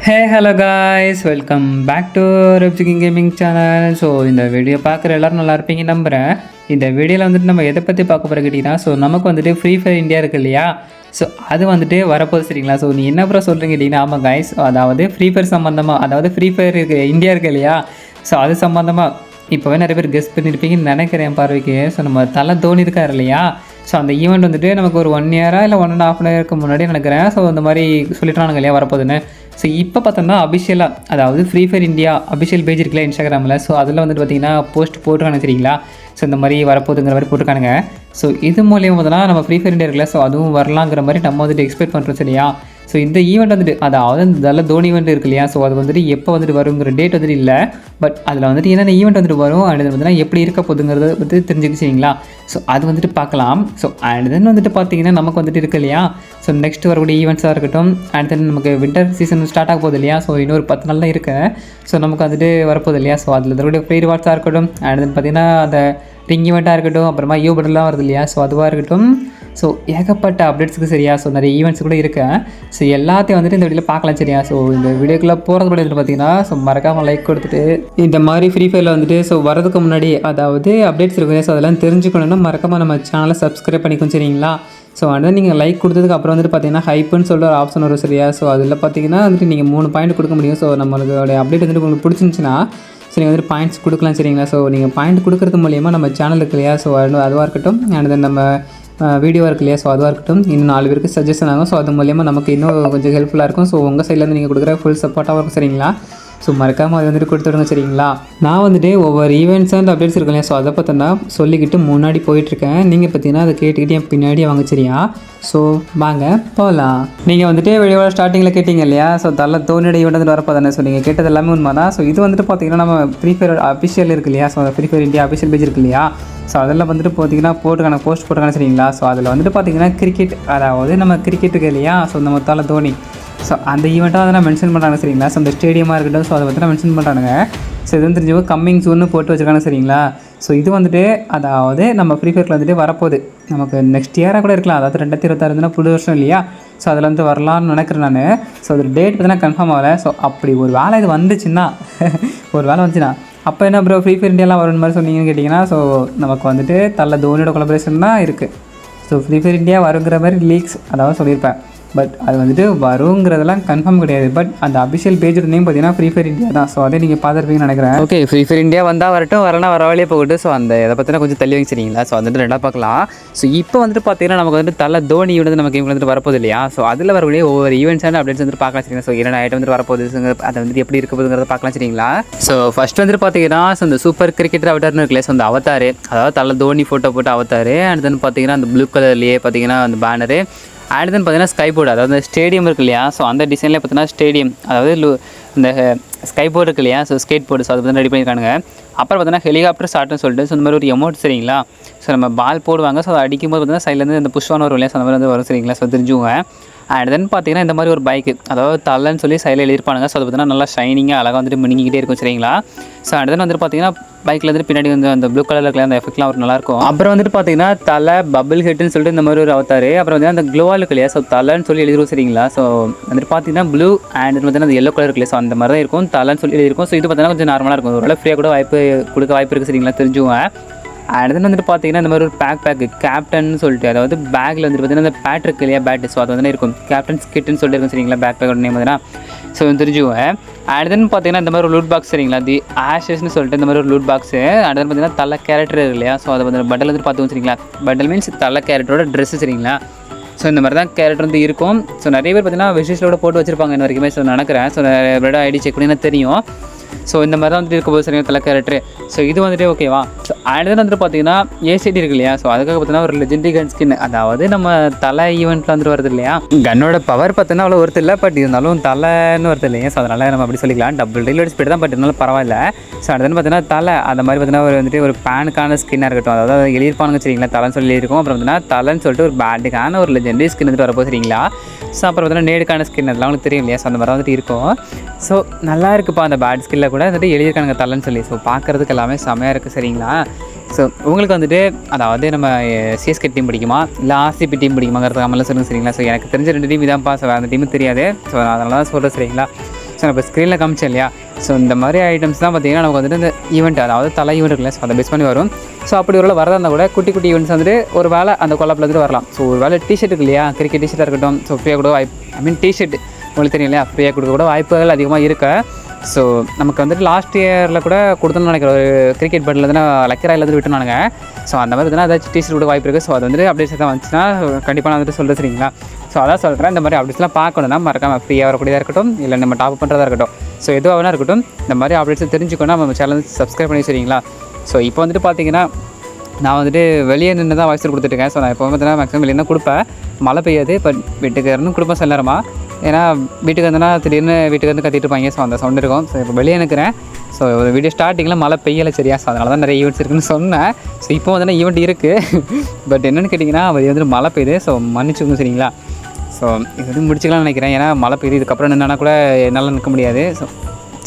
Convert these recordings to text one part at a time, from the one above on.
Hey hello guys, welcome back to ரெப்ஜிகிங் gaming channel. So இந்த video பார்க்குற எல்லோரும் நல்லா இருப்பீங்க நம்புகிறேன். இந்த வீடியோவில் வந்துட்டு நம்ம எதை பற்றி பார்க்க போகிற கேட்டிங்கன்னா, ஸோ நமக்கு வந்துட்டு ஃப்ரீ ஃபயர் இந்தியா இருக்குது இல்லையா, ஸோ அது வந்துட்டு வரப்போகுது சரிங்களா. ஸோ நீ என்ன அப்புறம் சொல்கிறீங்க கேட்டிங்கன்னா, ஆமாம் காய்ஸ், அதாவது ஃப்ரீ ஃபயர் சம்மந்தமாக, அதாவது ஃப்ரீ ஃபயர் இந்தியா இருக்குது இல்லையா, ஸோ அது சம்மந்தமாக இப்போவே நிறைய பேர் கெஸ்ட் பண்ணியிருப்பீங்கன்னு நினைக்கிறேன் பார்வைக்கு. ஸோ நம்ம தலை தோனி இருக்கார் இல்லையா, ஸோ அந்த ஈவெண்ட் வந்துட்டு நமக்கு ஒரு 1 இயரா இல்லை 1.5 இயருக்கு முன்னாடி நினைக்கிறேன். ஸோ இந்த மாதிரி சொல்லிட்டானுங்க இல்லையா வரப்போகுதுன்னு. ஸோ இப்போ பார்த்தோம்னா அபிஷியலாக, அதாவது free fire India official page இருக்குல்ல இன்ஸ்டாகிராமில், ஸோ அதில் வந்துட்டு பார்த்திங்கன்னா போஸ்ட் போட்டுருக்கானு சரிங்களா. ஸோ இந்த மாதிரி வரப்போகுதுங்கிற மாதிரி போட்டுருக்கானுங்க. ஸோ இது மூலியமாக பார்த்தோன்னா நம்ம ஃப்ரீ ஃபயர் இந்தியா இருக்குல்ல, ஸோ அதுவும் வரலாங்கிற மாதிரி நம்ம வந்துட்டு எக்ஸ்பெக்ட் பண்ணுறோம் சரியா. ஸோ இந்த ஈவெண்ட் வந்துட்டு, அதாவது இந்த தலை தோனி ஈவெண்ட் இருக்கு இல்லையா, ஸோ அது வந்துட்டு எப்போ வந்துட்டு வருங்கிற டேட் வந்துட்டு இல்லை. பட் அதில் வந்துட்டு என்னென்ன ஈவெண்ட் வந்துட்டு வரும் அண்ட் வந்துட்டு எப்படி இருக்க போகுதுங்கிறத பற்றி தெரிஞ்சுக்கிச்சிங்களா. ஸோ அது வந்துட்டு பார்க்கலாம். ஸோ அண்ட் தென் வந்துட்டு பார்த்தீங்கன்னா நமக்கு வந்துட்டு இருக்கு இல்லையா, ஸோ நெக்ஸ்ட் வரக்கூடிய ஈவெண்ட்ஸாக இருக்கட்டும். அண்ட் தென் நமக்கு வின்டர் சீசன் ஸ்டார்ட் ஆக போகுது இல்லையா, ஸோ இன்னொரு 10 நாள் தான் இருக்குது. ஸோ நமக்கு வந்துட்டு வரப்போகுது இல்லையா, ஸோ அதில் இருக்கக்கூடிய ஃப்ரீ ரிவார்ட்ஸாக இருக்கட்டும். அண்ட் தென் பார்த்தீங்கன்னா அந்த ரிங் ஈவெண்ட்டாக இருக்கட்டும், அப்புறமா ஈவெண்ட்லாம் வருது இல்லையா, ஸோ அதுவாக இருக்கட்டும். ஸோ ஏகப்பட்ட அப்டேட்ஸுக்கு சரியா, ஸோ நிறைய ஈவெண்ட்ஸ் கூட இருக்கேன். ஸோ எல்லாத்தையும் வந்துட்டு இந்த வீடியோவில் பார்க்கலாம் சரியா. ஸோ இந்த வீடியோக்குள்ளே போகிறது கூட வந்துட்டு பார்த்தீங்கன்னா, ஸோ மறக்காமல் லைக் கொடுத்துட்டு இந்த மாதிரி ஃப்ரீ ஃபயரில் வந்துட்டு ஸோ வரதுக்கு முன்னாடி அதாவது அப்டேட்ஸ் இருக்குது, ஸோ அதெல்லாம் தெரிஞ்சுக்கணுன்னா மறக்காமல் நம்ம சேனலை சப்ஸ்கிரைப் பண்ணிக்கணும் சரிங்களா. ஸோ வந்து நீங்கள் லைக் கொடுத்ததுக்கு அப்புறம் வந்துட்டு பார்த்தீங்கன்னா ஹைப்புன்னு சொல்லிட்டு ஒரு ஆப்ஷன் வரும் சரியா. ஸோ அதில் பார்த்தீங்கன்னா வந்துட்டு நீங்கள் 3 பாயிண்ட் கொடுக்க முடியும். ஸோ நம்மளுக்கு அப்டேட் வந்துட்டு உங்களுக்கு பிடிச்சிருந்துச்சின்னா ஸோ நீங்கள் வந்துட்டு பாயிண்ட்ஸ் கொடுக்கலாம் சரிங்களா. ஸோ நீங்கள் பாயிண்ட் கொடுக்குறது மூலியமாக நம்ம சேனல் இருக்கு இல்லையா, ஸோ அதுவாக இருக்கட்டும். அண்ட் தென் நம்ம வீடியோ இருக்கு இல்லையா, ஸோ அதுவாக இருக்கட்டும், இன்னும் 4 பேருக்கு சஜஷன் ஆகும். ஸோ அது மூலியமாக நமக்கு இன்னும் கொஞ்சம் ஹெல்ப்ஃபுல்லாக இருக்கும். ஸோ உங்கள் சைட்லேருந்து நீங்கள் கொடுக்குற ஃபுல் சப்போர்ட்டாகவும் இருக்கும் சரிங்களா. ஸோ மறக்காமல் அது வந்துட்டு கொடுத்துடுங்க சரிங்களா. நான் வந்துட்டு ஒவ்வொரு ஈவெண்ட்ஸ் அண்ட் அப்டேட்ஸ் இருக்கு இல்லையா, ஸோ அதை பார்த்தோன்னா சொல்லிக்கிட்டு முன்னாடி போயிட்டுருக்கேன். நீங்கள் பார்த்தீங்கன்னா அதை கேட்டுக்கிட்டு என் பின்னாடி வாங்க சரியா. ஸோ வாங்க போகலாம். நீங்கள் வந்துட்டு வீடியோட ஸ்டார்டிங்கில் கேட்டிங்க இல்லையா, ஸோ தலை தோனியோட ஈவெண்ட் வந்துட்டு வரப்போதானே. ஸோ நீங்கள் கேட்டது எல்லாமே உண்மை தான். ஸோ இது வந்துட்டு பார்த்தீங்கன்னா நம்ம ஃப்ரீ ஃபயர் அபிஷியல் இருக்கு இல்லையா, so free fire India official page இருக்கு இல்லையா, ஸோ அதில் வந்துட்டு பார்த்தீங்கன்னா போஸ்ட் போட்டுக்கான சரிங்களா. ஸோ அதில் வந்துட்டு பார்த்தீங்கன்னா கிரிக்கெட், அதாவது நம்ம கிரிக்கெட் இருக்கு இல்லையா, ஸோ நம்ம தலை தோனி, ஸோ அந்த ஈவெண்ட்டாக அதை நான் மென்ஷன் பண்ணுறாங்க சரிங்களா. ஸோ அந்த ஸ்டேடியமாக இருக்கட்டும், ஸோ அதை பற்றி நான் மென்ஷன் பண்ணுறானுங்க. ஸோ இது வந்து தெரிஞ்சவங்க கம்மிங் சூன்னு போட்டு வச்சுருக்காங்க சரிங்களா. ஸோ இது வந்துட்டு அதாவது நம்ம ஃப்ரீ ஃபயரில் வந்துட்டு வரப்போகுது, நமக்கு நெக்ஸ்ட் இயராக கூட இருக்கலாம், அதாவது 2026 இருந்துன்னா புது வருஷம் இல்லையா. ஸோ அதில் வந்து வரலான்னு நினைக்கிறேன் நான். ஸோ அது டேட் பார்த்தீங்கன்னா கன்ஃபார்ம் ஆகலை. ஸோ அப்படி ஒரு வேலை இது வந்துச்சுன்னா ஒரு வேலை வந்துச்சுன்னா அப்போ என்ன ப்ரோ ஃப்ரீ ஃபயர் இந்தியாலாம் வரும்னு மாதிரி சொன்னீங்கன்னு கேட்டிங்கன்னா, ஸோ நமக்கு வந்துட்டு தலை தோனியோட கொலபரேஷன் தான் இருக்குது. ஸோ ஃப்ரீ ஃபயர் இந்தியா வருங்கிற மாதிரி லீக்ஸ் அதாவது சொல்லியிருப்பேன். பட் அது வந்துட்டு வருங்கிறதெல்லாம் கன்ஃபார்ம் கிடையாது. பட் அந்த அபிஷியல் பேஜோட நேம் பார்த்தீங்கன்னா ஃப்ரீ ஃபயர் இந்தியா தான். ஸோ அதே நீங்கள் பார்த்துருப்பீங்கன்னு நினைக்கிறேன். ஓகே, ஃப்ரீ ஃபயர் இந்தியா வந்தால் வரட்டும், வரலாம் வர வழியே போகட்டும். ஸோ அந்த இதை பற்றினா கொஞ்சம் தள்ளி வைங்க சரிங்களா. ஸோ வந்துட்டு ரெண்டாக பார்க்கலாம். ஸோ இப்போ வந்துட்டு பார்த்தீங்கன்னா நமக்கு வந்துட்டு தலை தோனி வந்து நமக்கு இவங்க வந்துட்டு வரப்போகுது இல்லையா. ஸோ அதில் வரக்கூடிய ஒவ்வொரு ஈவெண்ட்ஸ் அண்ட் அப்டேட்ஸ் வந்துட்டு பார்க்கலாம் சரிங்களா. ஸோ என்னென்ன ஐட்டம் வந்துட்டு வரப்போகுது, அதை வந்துட்டு எப்படி இருக்க போகுதுங்கிறத பார்க்கலாம் சரிங்களா. ஸோ ஃபஸ்ட் வந்துட்டு பார்த்தீங்கன்னா ஸோ இந்த சூப்பர் கிரிக்கெட்டர் அவதார்னு இருக்குல்ல, ஸோ அந்த அவதார், அதாவது தலை தோனி ஃபோட்டோ போட்டு அவதார். அண்ட் தென் பார்த்தீங்கன்னா அந்த ப்ளூ கலர்லேயே பார்த்தீங்கன்னா அந்த பேனரு. அண்ட் தென் பார்த்தீங்கன்னா ஸ்கை போர்டு, அதாவது ஸ்டேடியம் இருக்கு இல்லையா, ஸோ அந்த டிசைன்லேயே பார்த்தீங்கன்னா ஸ்டேடியம், அதாவது இந்த ஸ்கை போர்டு இருக்கு இல்லையா, ஸோ ஸ்கேட் போர்டு, ஸோ அது வந்து ரெடி பண்ணியிருக்காங்க. அப்புறம் பார்த்தீங்கன்னா ஹெலிகாப்டர் ஷாட்னு சொல்லிட்டு ஸோ இந்த மாதிரி ஒரு எமௌண்ட் சரிங்களா. ஸோ நம்ம பால் போடுவாங்க, ஸோ அடிக்கும்போது பார்த்தீங்கன்னா சைட்லேருந்து இந்த புஷ்வான வரும் இல்லையா, ஸோ அந்த மாதிரி வந்து வரும் சரிங்களா. ஸோ தெரிஞ்சுங்க. அண்ட் தென் பார்த்தீங்கன்னா இந்த மாதிரி ஒரு பைக்கு, அதாவது தலைன்னு சொல்லி சைடில் எழுதிருப்பானுங்க. ஸோ அது பார்த்தீங்கன்னா நல்லா ஷைனிங்காக அழகாக வந்துட்டு மினிங்கிட்டே இருக்கும் சரிங்களா. ஸோ அண்ட் தென் வந்துட்டு பார்த்தீங்கன்னா பைக்கில் வந்துட்டு பின்னாடி வந்து அந்த ப்ளூ கலரில் இருக்கிற அந்த எஃபெக்ட்லாம் ஒரு நல்லாயிருக்கும். அப்புறம் வந்துட்டு பார்த்தீங்கன்னா தலை பபிள் ஹெட்னு சொல்லிட்டு இந்த மாதிரி ஒரு அவதார். அப்புறம் வந்து அந்த க்ளோவால் இருக்கு இல்லையா, ஸோ தலைன்னு சொல்லி எழுதிருக்கும் சரிங்களா. ஸோ வந்துட்டு பார்த்தீங்கன்னா ப்ளூ அண்ட் பார்த்தீங்கன்னா அந்த எல்லோ கலர் இருக்கு இல்லையா, ஸோ அந்த மாதிரி தான் இருக்கும், தலைன்னு சொல்லி எழுதிருக்கும். ஸோ இது பார்த்தீங்கன்னா கொஞ்சம் நார்மலாக இருக்கும், ஒரு ஃப்ரீயாக கூட கொடுக்க வாய்ப்பு இருக்குது சரிங்களா, தெரிஞ்சுங்க. அண்ட் தென் வந்துட்டு பார்த்தீங்கன்னா இந்த மாதிரி ஒரு பேக்கு கேப்டன் சொல்லிட்டு, அதாவது பேக்கில் வந்துட்டு பார்த்தீங்கன்னா அந்த பேட் இருக்கு இல்லையா, பேட்டு, ஸோ அது வந்து இருக்கும் கேப்டன்ஸ் கிட்னு சொல்லிட்டு இருக்கும் சரிங்களா. பேக்கோட நேம் பார்த்தீங்கன்னா ஸோ தெரிஞ்சுவேன். அண்ட் தென் பார்த்தீங்கன்னா இந்த மாதிரி ஒரு லூட் பாக்ஸ் சரிங்களா, தி ஆஷஸ்ன்னு சொல்லிட்டு இந்த மாதிரி ஒரு லூட் பாக்ஸு. அண்ட் தென் பார்த்தீங்கன்னா தலை கேரக்டர் இருக்கு இல்லையா, ஸோ அதை வந்து பண்டல் வந்துட்டு பார்த்து வச்சுருங்களா. பண்டல் மீன்ஸ் தலை கேரக்டரோட ட்ரெஸ்ஸு சரிங்களா. ஸோ இந்த மாதிரி தான் கேரக்டர் வந்து இருக்கும். ஸோ நிறைய பேர் பார்த்தீங்கன்னா விஷயத்தோட போட்டு வச்சிருப்பாங்க இன்ன வரைக்குமே. ஸோ நினைக்கிறேன் ஸோ நிறைய ஐடி செக் பண்ணினா தெரியும். ஸோ இந்த மாதிரி தான் வந்துட்டு இருக்க போது சரிங்க தலை கேரக்டர். ஸோ இது வந்துட்டு ஓகேவா. ஸோ அண்ட் தென் வந்துட்டு பார்த்தீங்கன்னா ஏசிடி இருக்கு இல்லையா, ஸோ அதுக்காக பார்த்தீங்கன்னா ஒரு லெஜெண்டரி கன் ஸ்கின், அதாவது நம்ம தலை ஈவெண்ட்டில் வந்துட்டு வருது இல்லையா. கன்னோட பவர் பார்த்தீங்கன்னா அவ்வளோ ஒருத்தர் இல்லை, பட் இருந்தாலும் தலைன்னு வருது இல்லையா, ஸோ அதனால் நம்ம அப்படி சொல்லிக்கலாம். டபுள் ரீலோட் ஸ்பீட் தான், பட் இருந்தாலும் பரவாயில்ல. ஸோ அடுத்து பார்த்தீங்கன்னா தலை அந்த மாதிரி பார்த்தீங்கன்னா வந்துட்டு ஒரு பேனுக்கான ஸ்கின்னாக இருக்கட்டும், அதாவது எழுதியிருப்பானுங்க சரிங்களா, தலைன்னு சொல்லி எழுதியிருக்கும். அப்புறம் பார்த்தீங்கன்னா தலைன்னு சொல்லிட்டு ஒரு பேட்டுக்கான ஒரு லெஜெண்டரி ஸ்கின் வந்துட்டு வரப்போ சரிங்களா. ஸோ அப்புறம் பார்த்தீங்கன்னா நேடுக்கான ஸ்கின் அதெல்லாம் உங்களுக்கு தெரியும் இல்லையா, ஸோ அந்த மாதிரி வந்துட்டு இருக்கும். ஸோ நல்லா இருக்குப்பா அந்த பேட் ஸ்கில்லில் கூட வந்துட்டு எழுதியிருக்கானுங்க தலைன்னு சொல்லி. ஸோ பார்க்குறதுக்கு எல்லாமே செமையாக இருக்குது சரிங்களா. ஸோ உங்களுக்கு வந்துட்டு அதாவது நம்ம சிஎஸ்கே டீம் பிடிக்குமா இல்லை ஆர்சிபி டீம் பிடிக்குமாங்கிறது கமெண்ட்ல சொல்லுங்கள் சரிங்களா. ஸோ எனக்கு தெரிஞ்ச 2 டீம் இதான்ப்பா, ஸோ அந்த டீமும் தெரியாது. ஸோ அதனால தான் சொல்கிறேன் சரிங்களா. ஸோ ஸோ நம்ம ஸ்க்ரீனில் காமிச்சேன் இல்லையா. ஸோ இந்த மாதிரி ஐட்டம்ஸ் தான் பார்த்திங்கன்னா நமக்கு வந்துட்டு இந்த ஈவெண்ட், அதாவது தலை ஈவெண்ட் இருக்குல்ல, ஸோ அதை பேஸ் பண்ணி வரும். ஸோ அப்படி ஒரு வரதா இருந்தால் கூட குட்டி குட்டி ஈவெண்ட்ஸ் வந்துட்டு ஒரு வேலை அந்த கொலாப்பில் வந்துட்டு வரலாம். ஸோ ஒரு வேலை டிஷர்ட் இருக்கு இல்லையா, கிரிக்கெட் டிஷர்ட்டாக இருக்கட்டும், ஸோ ஃப்ரீயாக கூட டிஷர்ட் உங்களுக்கு தெரியும் இல்லையா, ஃப்ரீயாக கொடுக்க கூட வாய்ப்புகள் அதிகமாக இருக்கு. ஸோ நமக்கு வந்துட்டு லாஸ்ட் இயரில் கூட கொடுத்தோன்னு நினைக்கிற ஒரு கிரிக்கெட் பேட்டில் வந்து லக்கராயில் வந்து விட்டுனானுங்க. ஸோ அந்த மாதிரி வந்து ஏதாச்சும் டிஷர்ட் கூட வாய்ப்பு இருக்குது. ஸோ அது வந்துட்டு அப்டேட்ஸ் தான் வந்துச்சுன்னா கண்டிப்பாக நான் வந்துட்டு சொல்கிறது சரிங்களா. ஸோ அதான் சொல்கிறேன், இந்த மாதிரி அப்டேட்ஸ்லாம் பார்க்கணுன்னா மறக்காமல் ஃப்ரீயாக வரக்கூடியதாக இருக்கட்டும், இல்லை நம்ம டாப் பண்ணுறதா இருக்கட்டும், ஸோ எதுவாக இருக்கட்டும், இந்த மாதிரி அப்டேட்ஸை தெரிஞ்சுக்கணும் நம்ம சேனல் சப்ஸ்கிரைப் பண்ணி சரிங்களா. ஸோ இப்போ வந்துட்டு பார்த்தீங்கன்னா நான் வந்துட்டு வெளியே நின்று தான் வாய்ஸ் கொடுத்துட்ருக்கேன். ஸோ நான் இப்போ பார்த்தீங்கன்னா மேக்ஸிமம் வெளியே தான் கொடுப்பேன். மழை பெய்யாது, பட் வீட்டுக்கு இருந்து கொடுப்பேன் சில நேரமாக. ஏன்னா வீட்டுக்கு இருந்தேன்னா திடீர்னு வீட்டுக்கு வந்து கத்திட்டு இருப்பாங்க. ஸோ அந்த சவுண்ட் இருக்கும். ஸோ இப்போ வெளியே நிற்கிறேன். ஸோ ஒரு வீடியோ ஸ்டார்டிங்கில் மழை பெய்யலை சரியா. ஸோ அதனால தான் நிறைய ஈவெண்ட்ஸ் இருக்குதுன்னு சொன்னேன். ஸோ இப்போ வந்து ஈவெண்ட் இருக்குது, பட் என்னென்னு கேட்டிங்கன்னா அது வந்துட்டு மழை பெய்யுது. ஸோ மன்னிச்சுக்கோங்க சரிங்களா. ஸோ இது வந்து முடிச்சுக்கலாம்னு நினைக்கிறேன். ஏன்னா மழை பெய்யுது, இதுக்கப்புறம் நின்னா கூட என்னால் நிற்க முடியாது. ஸோ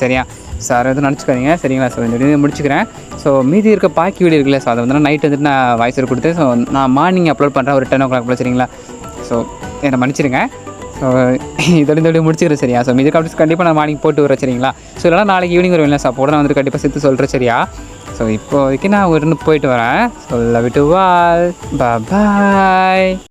சரியா, சார் எதுவும் நினச்சிக்காதீங்க சரிங்களா. ஸோ இந்த வீடியோ முடிச்சுக்கிறேன். ஸோ மீதி இருக்க பாக்கி வீடியோ இருக்குல்ல, ஸோ அதை வந்து நைட் வந்துட்டு நான் வாய்ஸ் கொடுத்து ஸோ நான் மார்னிங் அப்லோட் பண்ணுறேன் ஒரு 10 o'clock போல் சரிங்களா. ஸோ என்னை மன்னிச்சிடுங்க. ஸோ இதோட இந்த வீடியோ முடிச்சுக்கிறேன் சரியா. ஸோ மீதி அப்டேட்ஸ் கண்டிப்பாக நான் மார்னிங் போட்டு வரேன் சரிங்களா. ஸோ இல்லைனா நாளைக்கு ஈவினிங் வருவேன். ஸோ அப்போ நான் வந்துட்டு கண்டிப்பாக சேர்த்து சொல்கிறேன் சரியா. ஸோ இப்போதைக்கு நான் ஒரு போயிட்டு வரேன். So love you to all, bye.